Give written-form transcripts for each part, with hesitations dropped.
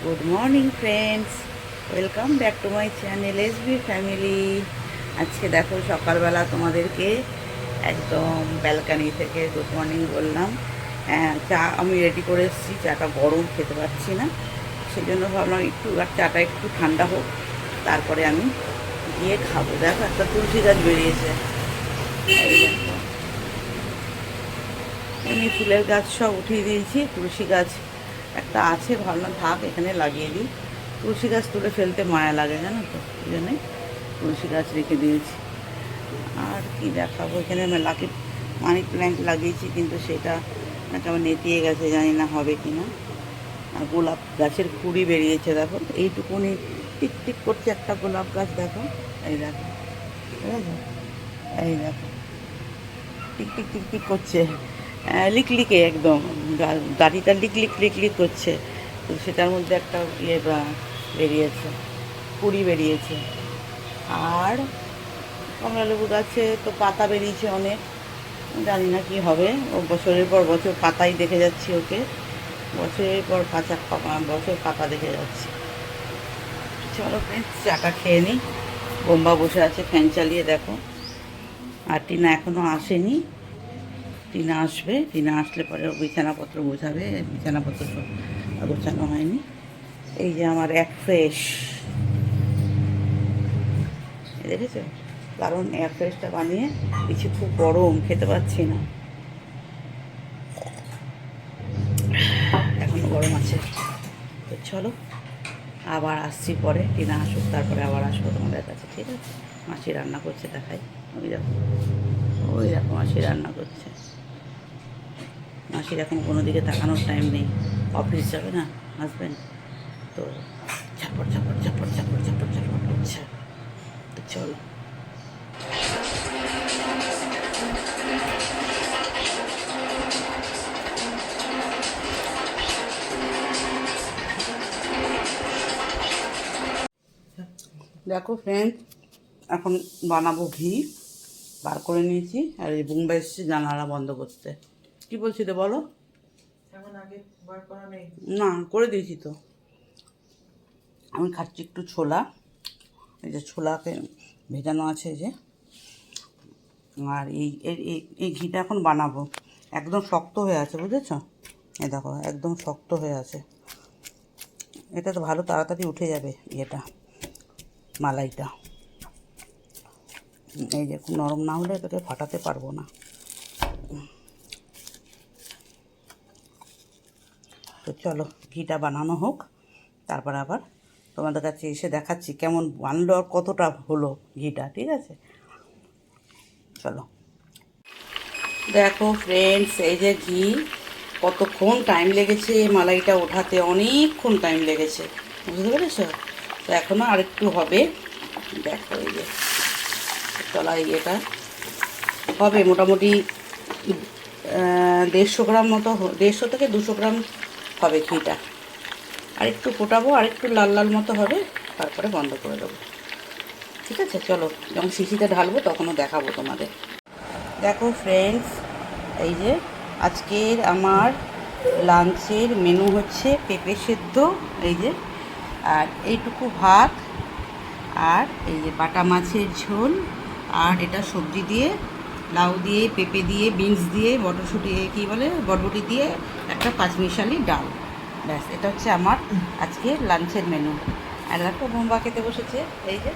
Good morning friends, welcome back to my channel SB family. আজকে দেখো সকালবেলা তোমাদেরকে একদম ব্যালকানি থেকে গুড মর্নিং বললাম। চা আমি রেডি করে এসেছি, চাটা গরম খেতে পারছি না, সেই জন্য ভাবলাম একটু আর চাটা একটু ঠান্ডা হোক, তারপরে আমি গিয়ে খাবো। দেখো একটা তুলসী গাছ বেরিয়েছে, এই দেখো। এমনি ফুলের গাছ সব উঠিয়ে দিয়েছি, তুলসী গাছ একটা আছে, ভাবলাম থাক এখানে লাগিয়ে দিই। তুলসী গাছ তুলে ফেলতে মায়া লাগে, জানো তো, এই জন্যে তুলসী গাছ রেখে দিয়েছি। আর কি দেখাবো, এখানে আমি মানি প্ল্যান্ট লাগিয়েছি, কিন্তু সেটা কেমন নেতিয়ে গেছে, জানি না হবে কি না। আর গোলাপ গাছের কুড়ি বেরিয়েছে, দেখো এইটুকুনি টিক টিক করছে একটা গোলাপ গাছ, দেখো এই দেখো, ঠিক আছে, এই দেখো টিক টিক টিক টিক করছে, লিকলিকে একদম দাড়িটা লিকলিক লিকলিক করছে। তো সেটার মধ্যে একটা বেরিয়েছে, কুড়ি বেরিয়েছে। আর কমলালেবু গাছে তো পাতা বেরিয়েছে অনেক, জানি না কি হবে। ও বছরের পর বছর পাতাই দেখে যাচ্ছি ওকে, বছরের পর বছর পাতা দেখে যাচ্ছি। চলো ফ্রেন্ডস, চাটা খেয়ে নিই। বোম্বা বসে আছে ফ্যান চালিয়ে, দেখো। আর টিনা এখনও আসেনি, টিনা আসবে, টিনা আসলে পরে বিছানাপত্র গোছাবে, বিছানাপত্র সব গোছানো হয়নি। এই যে আমার এক ফ্রেশ, দেখেছো, কারণ এয়ার ফ্রেশটা বানিয়ে কিছু খুব গরম, খেতে পাচ্ছি না, এখনও গরম আছে। তো চলো আবার আসছি পরে, টিনা আসুক, তারপরে আবার আসবো তোমাদের কাছে, ঠিক আছে। মাসি রান্না করছে, দেখাই। ওই দেখো, ওই দেখো মাসি রান্না করছে। মাসির এখন কোনো দিকে তাকানোর টাইম নেই, অফিস যাবে না হাজব্যান্ড, তো ঝাপড় ঝাপড় ঝাপড় ঝাপড় ঝাপড় ঝাপড় করছে। তো চলো, দেখো ফ্রেন্ড, এখন বানাবো ঘি, বার করে নিয়েছি। আর এই বোম্বাই এসেছি জানালা বন্ধ করতে। কি বলছি তো বলো। এখন আগে বার করা নেই? না, করে দিয়েছি তো। আমি খাচ্ছি একটু ছোলা, এই যে ছোলাকে ভেজানো আছে, এই যে। আর এই এই এই ঘিটা এখন বানাবো, একদম শক্ত হয়ে আছে, বুঝেছো? এই দেখো একদম শক্ত হয়ে আছে, এটা তো ভালো তাড়াতাড়ি উঠে যাবে ইয়েটা, মালাইটা। এই যে খুব নরম না হলে এটাকে ফাটাতে পারবো না। তো চলো ঘিটা বানানো হোক, তারপর আবার তোমাদের কাছে এসে দেখাচ্ছি কেমন বানলো আর কতটা হলো ঘিটা, ঠিক আছে। চলো, দেখো ফ্রেন্ডস, এই যে ঘি, কতক্ষণ টাইম লেগেছে মালাইটা ওঠাতে, অনেকক্ষণ টাইম লেগেছে, বুঝতে পেরেছো? তো এখনও আরেকটু হবে, দেখো এই যে তলা ইয়েটা হবে মোটামুটি 150 গ্রাম মতো, 150 থেকে 200 গ্রাম হবে ঘিটা। আর একটু ফোটাবো, আর একটু লাল লাল মতো হবে, তারপরে বন্ধ করে দেবো, ঠিক আছে। চলো, যখন শিশিতে ঢালবো তখনও দেখাবো তোমাদের। দেখো ফ্রেন্ডস, এই যে আজকের আমার লাঞ্চের মেনু হচ্ছে পেঁপে সেদ্ধ, এই যে, আর এইটুকু ভাত, আর এই যে বাটা মাছের ঝোল, আর এটা সবজি দিয়ে, লাউ দিয়ে, পেঁপে দিয়ে, বিনস দিয়ে, মটরশুঁটি, কী বলে, বরবটি দিয়ে একটা পাঁচমিশালি ডাল। ব্যাস, এটা হচ্ছে আমার আজকের লাঞ্চের মেনু। আর দেখো বোম্বা খেতে বসেছে, এই যে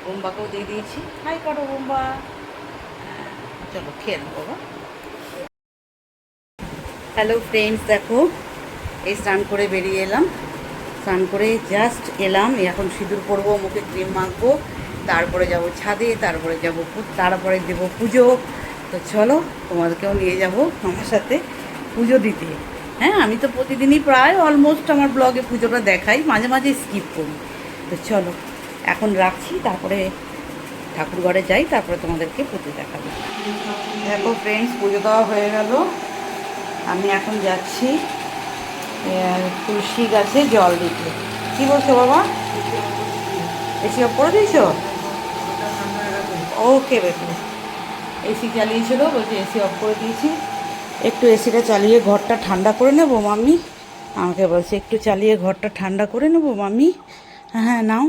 বোম্বাকেও দিয়ে দিয়েছি, হাই করো বোম্বা। চলো খেয়ে নেবো বাবা। হ্যালো ফ্রেন্ডস, দেখো এই স্নান করে বেরিয়ে এলাম, স্নান করে জাস্ট এলাম, এখন সিঁদুর পরবো, মুখে ক্রিম মাখবো, তারপরে যাব ছাদে, তারপরে তারপরে দেবো পুজো। তো চলো তোমাদেরকেও নিয়ে যাব আমার সাথে পুজো দিতে। হ্যাঁ, আমি তো প্রতিদিনই প্রায় অলমোস্ট আমার ব্লগে পুজোটা দেখাই, মাঝে মাঝে স্কিপ করি। তো চলো এখন রাখছি, তারপরে ঠাকুর ঘরে যাই, তারপরে তোমাদেরকে পুজো দেখাবো। দেখো ফ্রেন্ডস, পুজো দেওয়া হয়ে গেল, আমি এখন যাচ্ছি তুলসী গাছে জল দিতে। কি বলছো বাবা, এসি অফ করে দিয়েছো? ওকে বেটু, এসি চালিয়েছিল, বলছি এসি অফ করে দিয়েছি। একটু এসিটা চালিয়ে ঘরটা ঠান্ডা করে নেবো মাম্মি, আমাকে বলছে একটু চালিয়ে ঘরটা ঠান্ডা করে নেবো মামি। হ্যাঁ হ্যাঁ নাও।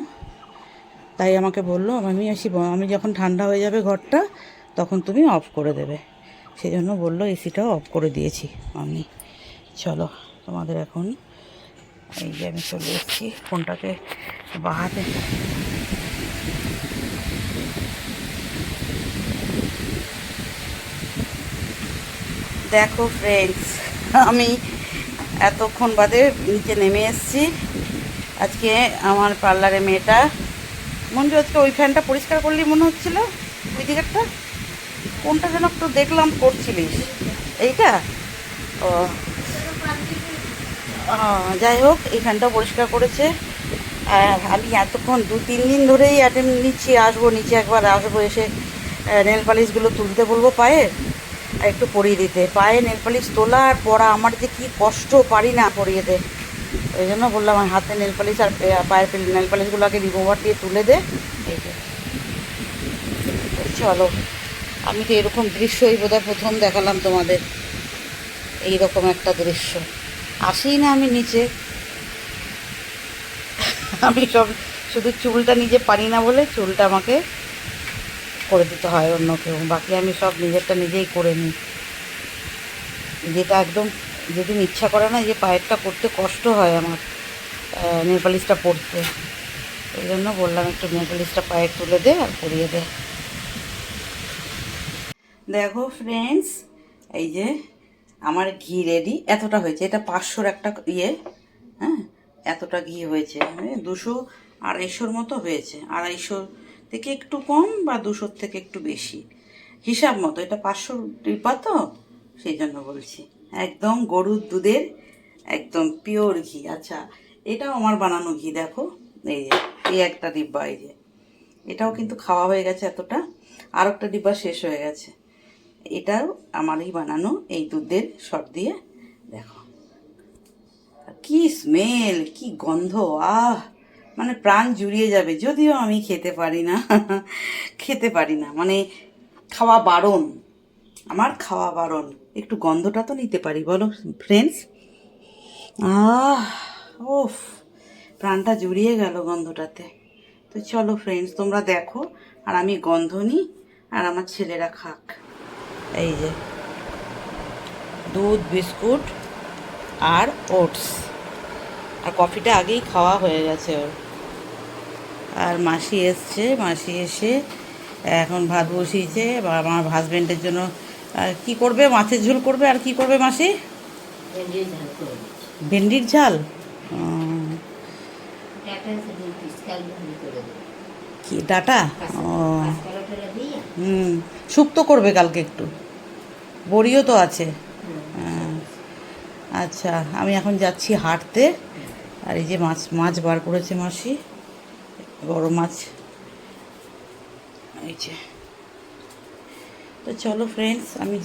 তাই আমাকে বললো মামি আমি যখন ঠান্ডা হয়ে যাবে ঘরটা তখন তুমি অফ করে দেবে। সেই জন্য বললো এসিটাও অফ করে দিয়েছি মামি। চলো তোমাদের এখন এই যে আমি চলে এসেছি, ফোনটাকে বাহাতে দেখো ফ্রেন্ডস, আমি এতক্ষণ বাদে নিচে নেমে এসেছি। আজকে আমার পার্লারে মেয়েটা মঞ্জু আজকে ওই ফ্যানটা পরিষ্কার করলি মনে হচ্ছিল, ওই দিকেরটা কোনটা যেন একটু দেখলাম করছিলিস, এইটা? ও যাই হোক এই ফ্যানটাও পরিষ্কার করেছে। আর আমি এতক্ষণ 2-3 দিন ধরেই অ্যাটেন্ড নিচ্ছি, আসবো নিচে একবার আসবো, এসে নেল পালিশগুলো তুলতে বলবো পায়ে, আর একটু পরিয়ে দিতে। পায়ে নেল পালিশ তোলা আর পরা আমার যে কী কষ্ট, পারি না পরিয়ে দে। ওই জন্য বললাম আমার হাতে নেল পালিশ আর পায়ের নেল পালিশগুলো আগে রিমুভার দিয়ে তুলে দে। এই যে চলো, আমি তো এরকম দৃশ্যই বোধহয় প্রথম দেখালাম তোমাদের, এইরকম একটা দৃশ্য। আসিই না আমি নিচে, আমি সব শুধু চুলটা নিজে পারি না বলে চুলটা আমাকে করে দিতে হয় অন্য কেউ, বাকি আমি সব নিজেরটা নিজেই করে নিই। যেটা একদম যেদিন ইচ্ছা করে না, যে পায়েরটা করতে কষ্ট হয় আমার নেল পালিশটা পরতে, ওই জন্য বললাম একটু নেল পালিশটা পায়ে তুলে দে আর পরিয়ে দে। দেখো ফ্রেন্ডস, এই যে আমার ঘি রেডি, এতটা হয়েছে, এটা 500 একটা ইয়ে, হ্যাঁ এতটা ঘি হয়েছে, 200-250 মতো হয়েছে, 250 থেকে একটু কম বা 200 থেকে একটু বেশি হিসাব মতো। এটা 500 ডিব্বা তো, সেই জন্য বলছি একদম গরুর দুধের একদম পিওর ঘি। আচ্ছা এটাও আমার বানানো ঘি, দেখো এই যে এই একটা ডিব্বা, এই যে এটাও কিন্তু খাওয়া হয়ে গেছে এতটা, আর একটা ডিব্বা শেষ হয়ে গেছে। এটাও আমারই বানানো এই দুধের সর দিয়ে, দেখো কি স্মেল, কি গন্ধ, মানে প্রাণ জুড়িয়ে যাবে। যদিও আমি খেতে পারি না খেতে পারি না, মানে খাওয়া বারণ, আমার খাওয়া বারণ, একটু গন্ধটা তো নিতে পারি বলো ফ্রেন্ডস। ওফ, প্রাণটা জুড়িয়ে গেল গন্ধটাতে। তো চলো ফ্রেন্ডস তোমরা দেখো, আর আমি গন্ধ নিই আর আমার ছেলেরা খাক। এই যে দুধ, বিস্কুট আর ওটস, আর কফিটা আগেই খাওয়া হয়ে গেছে ওর। আর মাসি এসছে, মাসি এসে এখন ভাত বসিয়েছে, বা আমার হাজব্যান্ডের জন্য কি করবে, মাছের ঝোল করবে। আর কি করবে মাসি? ভেন্ডির ঝাল। কি ডাটা? ও শুক্তো করবে কালকে একটু, বড়িও তো আছে। আচ্ছা আমি এখন যাচ্ছি হাঁটতে। আর এই যে মাছ বার করেছে মাসি, বড় মাছ, এই যে। তো চলো ফ্রেন্ডস আমি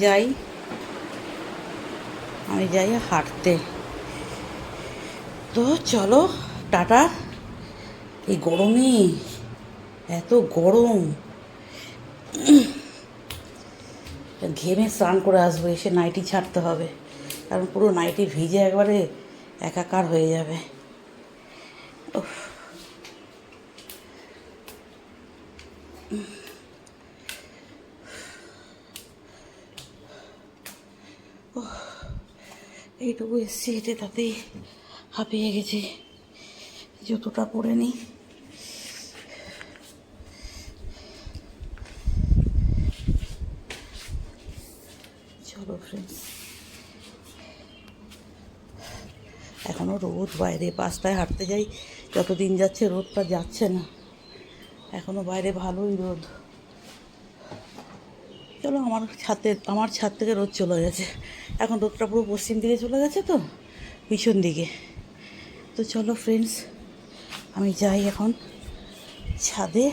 যাই হাঁটতে। তো চলো টাটা। এই গরমে, এত গরম, ঘেমে স্নান করে আসবো, এসে নাইটি ছাড়তে হবে, কারণ পুরো নাইটি ভিজে একবারে একাকার হয়ে যাবে। এইটুকু এসছি হেঁটে, তাতেই হাঁপিয়ে গেছি। জুতোটা পরে নিই। চলো ফ্রেন্ডস, এখনও রোদ বাইরে, 5টায় হাঁটতে যাই, যত দিন যাচ্ছে রোদটা যাচ্ছে না, এখনও বাইরে ভালোই রোদ। চলো আমার ছাদ থেকে রোদ চলে গেছে, এখন রোদটা পুরো পশ্চিম দিকে চলে গেছে তো, পিছন দিকে। তো চলো ফ্রেন্ডস আমি যাই এখন ছাদে।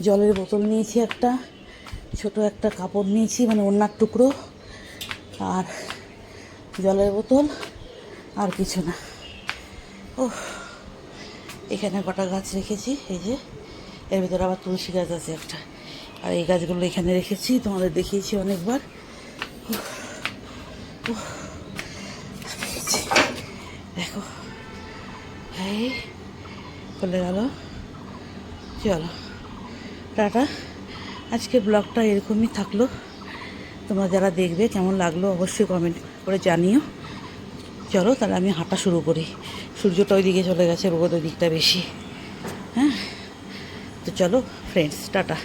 জলের বোতল নিয়েছি একটা, ছোট একটা কাপড় নিয়েছি, মানে ওড়নার টুকরো, আর জলের বোতল, আর কিছু না। ও এখানে কটা গাছ রেখেছি, এই যে এর ভিতরে আবার তুলসী গাছ আছে একটা, আর এই গাছগুলো এখানে রেখেছি, তোমাদের দেখিয়েছি অনেকবার। দেখো এই খুলে গেল। চলো টাটা। আজকে ব্লগটা এরকমই থাকলো। তোমরা যারা দেখবে কেমন লাগলো অবশ্যই কমেন্ট করে জানিও। চলো তাহলে আমি হাঁটা শুরু করি। সূর্যটা ওই দিকে চলে গেছে, রোদ ওই দিকটা বেশি। হ্যাঁ, তো চলো ফ্রেন্ডস, টাটা।